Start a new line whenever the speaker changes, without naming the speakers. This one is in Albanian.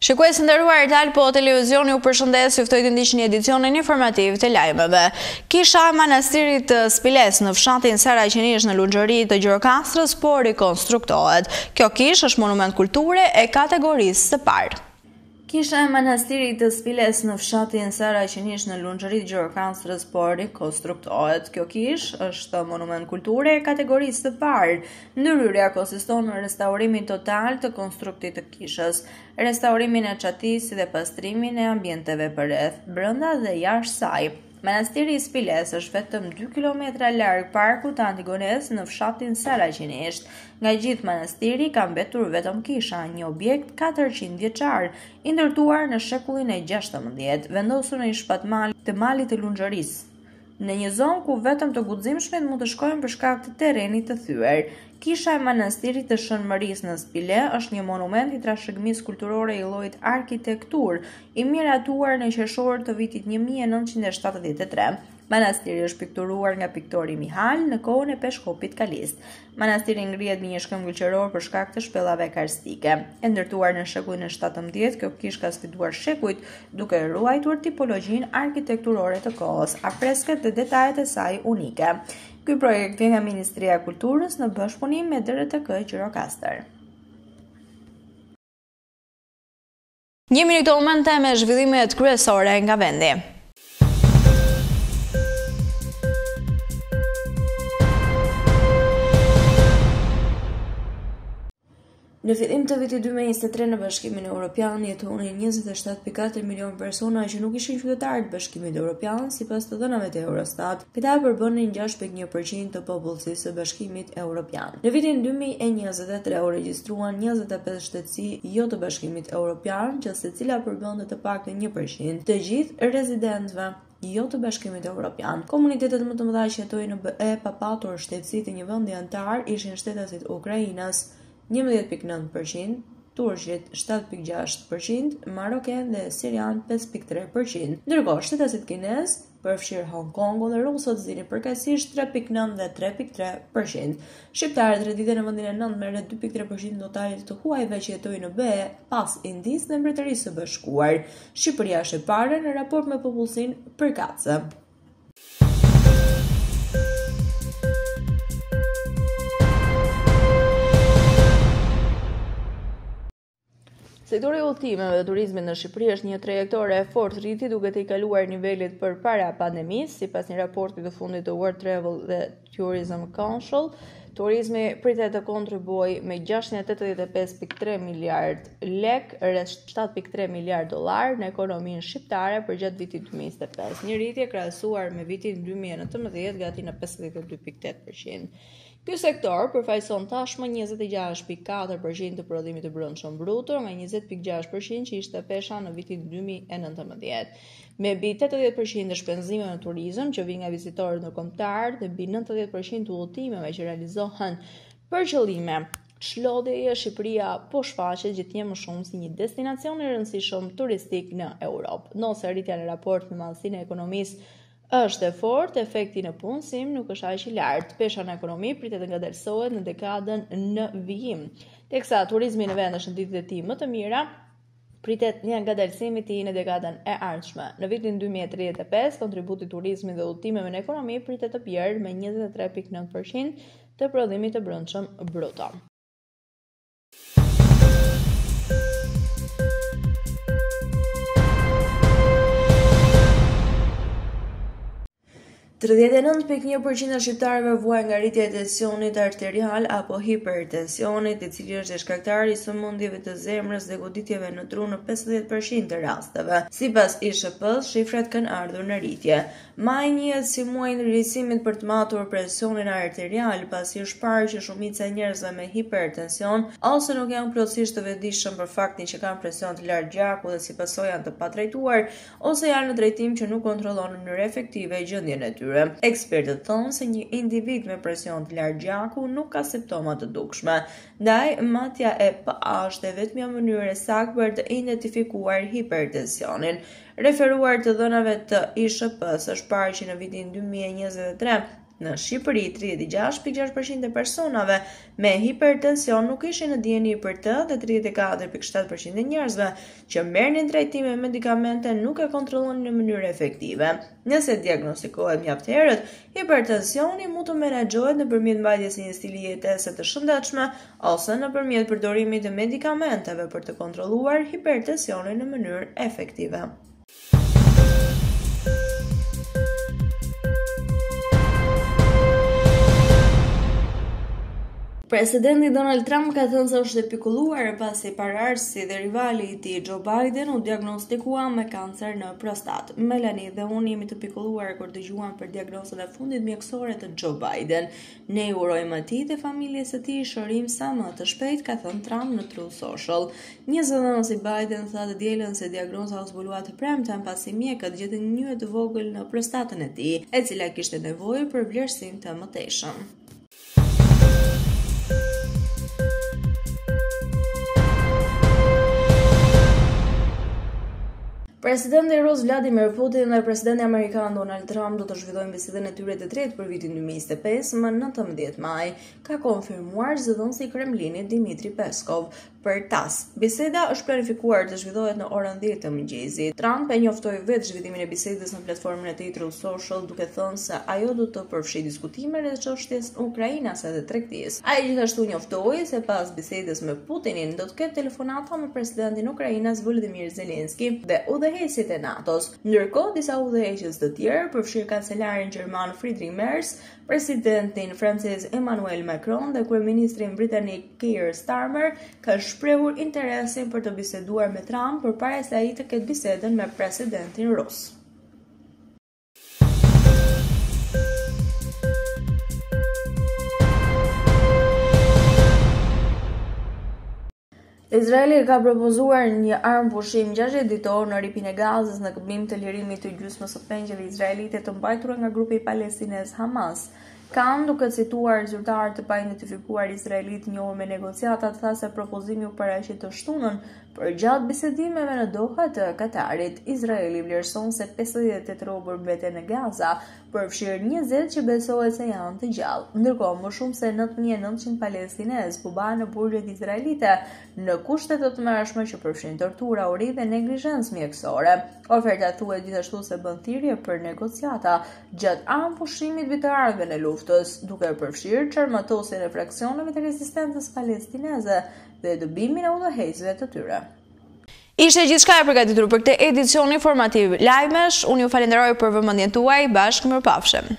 Shikues të nderuar, Talpo Televizioni u përshëndes, ju ftoj të ndiqni edicionin informativ të lajmeve. Kisha e manastirit të Spiles në fshatin Saraqenish në Lunxhëri të Gjirokastrës po rikonstruktohet. Kjo kishë është monument kulture e kategorisë së parë. Kisha e manastirit të Spiles në fshatin Saraqenish në Lunxhëri të Gjirokastrës po rikonstruktohet. Kjo kishë është monument kulture e kategorisë së parë. Ndërhyrja konsiston në restaurimin total të konstruktit të kishës, restaurimin e çatisë dhe pastrimin e ambienteve përreth, brenda dhe jashtë saj. Manastiri i Spiles është vetëm 2 kilometra larg parkut të Antigones në fshatin Saraqenish. Nga gjithë manastiri ka mbetur vetëm kisha, një objekt 400 vjeçar, i ndërtuar në shekullin e 16, vendosur në një shpatmal të malit të Lunxhërisë, në një zonë ku vetëm të guximshmit mund të shkojnë për shkak të terrenit të thyer. Kisha e manastirit të Shënmërisë në Spile është një monument i trashëgimisë kulturore i llojit arkitektur, i miratuar në qershor të vitit 1973. Manastiri është pikturuar nga piktori Mihal në kohën e peshkopit Kalist. Manastiri ngrihet mbi një shkëmbël qeror për shkak të shpellave karstike. E ndërtuar në shekullin e 17, kjo kishë ka sfiduar shekujt duke ruajtur tipologjinë arkitekturore të kohës, afresket dhe detajet e saj unike. Ky projekt vjen nga Ministria e Kulturës në bashkëpunim me DRTK Gjirokastër. Jemi në këto momente me zhvillimet kryesore nga vendi. Në fillim të vitit 2023 në Bashkimin Evropian jetonin 27.4 milion persona që nuk ishin qytetarë të Bashkimit Evropian, sipas të dhënave të Eurostat. Këta përbënin 6.1% të popullsisë së Bashkimit Evropian. Në vitin 2023 u regjistruan 25 shtetësi jo të Bashkimit Evropian, që secila përbënte të paktën 1% të gjithë rezidentëve jo të Bashkimit Evropian. Komunitetet më të mëdha që jetojnë në BE pa patur shtetësi të një vendi antar ishin shtetasit Ukrainës 11.9%, turqit 7.6%, maroken dhe sirian 5.3%. Ndërkohë shtetasit kinez, përfshirë Hong Kong dhe rusët, zinin përkatësisht 3.9 dhe 3.3%. Shqiptarët renditen në vendin e 9 me rreth 2.3% totalit të huajve që jetojnë në BE, pas Indisë dhe Mbretërisë së Bashkuar. Shqipëria është e parë në raport me popullsinë përkatëse. Sektori i udhëtimeve dhe turizmit në Shqipëri është një trajektore e fortë rriti duke të i kaluar nivelit përpara pandemisë, sipas një raporti të fundit të World Travel dhe Tourism Council. Turizmi pritet të kontribuojë me 685.3 miliard lek, rreth 7.3 miliard dollar në ekonominë shqiptare për gjatë vitit 2025, një rritje krahasuar me vitin 2019 gati në 52.8%. Ky sektor përfaqëson tashmë 26.4% të prodhimit të brendshëm bruto nga 20.6% që ishte pesha në vitin 2019. Me mbi 80% të shpenzimeve në turizëm që vijnë nga vizitorët ndërkombëtar dhe mbi 90% të udhëtimeve që realizohen për qëllime çlodheje, Shqipëria po shfaqet gjithnjë më shumë si një destinacion i rëndësishëm turistik në Europë. Nëse rritja në raport me madhësinë e ekonomisë është e fortë, efekti në punësim nuk është aq i lartë. Pesha në ekonomi pritet të ngadalësohet në dekadën në vijim. Teksa turizmi në vend është në ditët e tij më të mira, pritet një ngadalësim i tij në dekadën e ardhshme. Në vitin 2035, kontributi i turizmit dhe udhëtimeve në ekonomi pritet të bjerë me 23.9% të prodhimit të brendshëm bruto. – 39.1% e shqiptarëve vuajnë nga rritja e tensionit arterial apo hipertensionit, i cili është shkaktari i sëmundjeve të zemrës dhe goditjeve në tru në 50% të rasteve. Sipas ISHP-s, shifrat kanë ardhur në rritje. Maj njihet si muaji i rrisimit për të matur presionin arterial, pasi është parë që shumica e njerëzve me hipertension ose nuk janë plotësisht të vetëdijshëm për faktin që kanë presion të lartë gjaku dhe si pasojë janë të patrajtuar, ose janë në drejtim që nuk kontrollon në mënyrë efektive gjendjen e tyre. Ekspertët thonë se një individ me presion të lartë gjaku nuk ka simptoma të dukshme, ndaj matja e PA është vetëm mënyrë e saktë për të identifikuar hipertensionin. Referuar të dhënave të ISHP-s, është parë që në vitin 2023
Në Shqipëri, 36,6% e personave me hipertension nuk ishin në dieni për të dhe 34,7% e njerëzve që merrnin trajtime me medikamente nuk e kontrollonin në mënyrë efektive. Nëse diagnostikohet mjaft herët, hipertensioni mund të menaxhohet nëpërmjet mbajtjes së një stili jetese të shëndetshme ose nëpërmjet përdorimit të medikamenteve për të kontrolluar hipertensionin në mënyrë efektive. Presidenti Donald Trump ka thënë se është e pikulluar pasi paraardhësi dhe rivali i tij Joe Biden u diagnostikua me kancer në prostat. Melanie dhe unë jemi të pikulluar kur dëgjuam për diagnozën e fundit mjekësore të Joe Biden. Ne urojmë atij dhe familjes së tij shërim sa më të shpejt, ka thënë Trump në Truth Social. Një zëdhënës i Biden tha të dielën se diagnoza u zbulua të premten pasi mjekët gjetën një nyje të vogël në prostatën e tij, e cila kishte nevojë për vlerësim të mëtejshëm. Presidenti Rus Vladimir Putin dhe presidenti amerikan Donald Trump do të zhvillojnë bisedën e tyre të tretë për vitin 2025 më 19 maj, ka konfirmuar zëdhënësi i Kremlinit Dmitri Peskov. Për TASS, biseda është planifikuar të zhvillohet në orën 10 të mëngjesit. Trump e njoftoi vetë zhvillimin e bisedës në platformën e tij Truth Social, duke thënë se ajo do të përfshijë diskutime rreth çështjes Ukrainas edhe tregtisë. Ai gjithashtu njoftoi se pas bisedës me Putinin do të ketë telefonata me presidentin e Ukrainës Volodymyr Zelensky dhe udhëheqësit e NATO-s. Ndërkohë, disa udhëheqës të tjerë, përfshirë kancelarin gjerman Friedrich Merz, presidentin francez Emmanuel Macron dhe kryeministrin britanik Keir Starmer, ka shprehur interesin për të biseduar me Trump përpara se ai të ketë bisedën me presidentin rus. Izraeli ka propozuar një armë pushim 60 ditor në ripin e Gazës në këmbim të lirimit të gjysmës së pengjeve izraelite të mbajtura nga grupi palestinez Hamas. Kanë, duke cituar zyrtar të pa-identifikuar izraelit njohur me negociatat, tha se propozimi u paraqit të shtunën për gjatë bisedimeve në Doha të Katarit. Izraeli vlerëson se 58 robër mbeten në Gaza, përfshirë 20 që besohet se janë të gjallë. Ndërkohë, më shumë se 9900 palestinezë pubahen në burgjet izraelite në kushte të tmerrshme që përfshin tortura, uri dhe neglizhencë mjekësore. Oferta thuhet gjithashtu se bën thirrje për negociata gjatë anëpushimit mbi të ardhmen e luftës, duke përfshirë çarmatosjen e fraksioneve të rezistencës palestineze dhe dëbimin e udhëheqësve të tyre.
Ishte gjithçka e përgatitur për këtë edicion informativ lajmesh. Unë ju falenderoj për vëmendjen tuaj. Bashkë mirupafshim.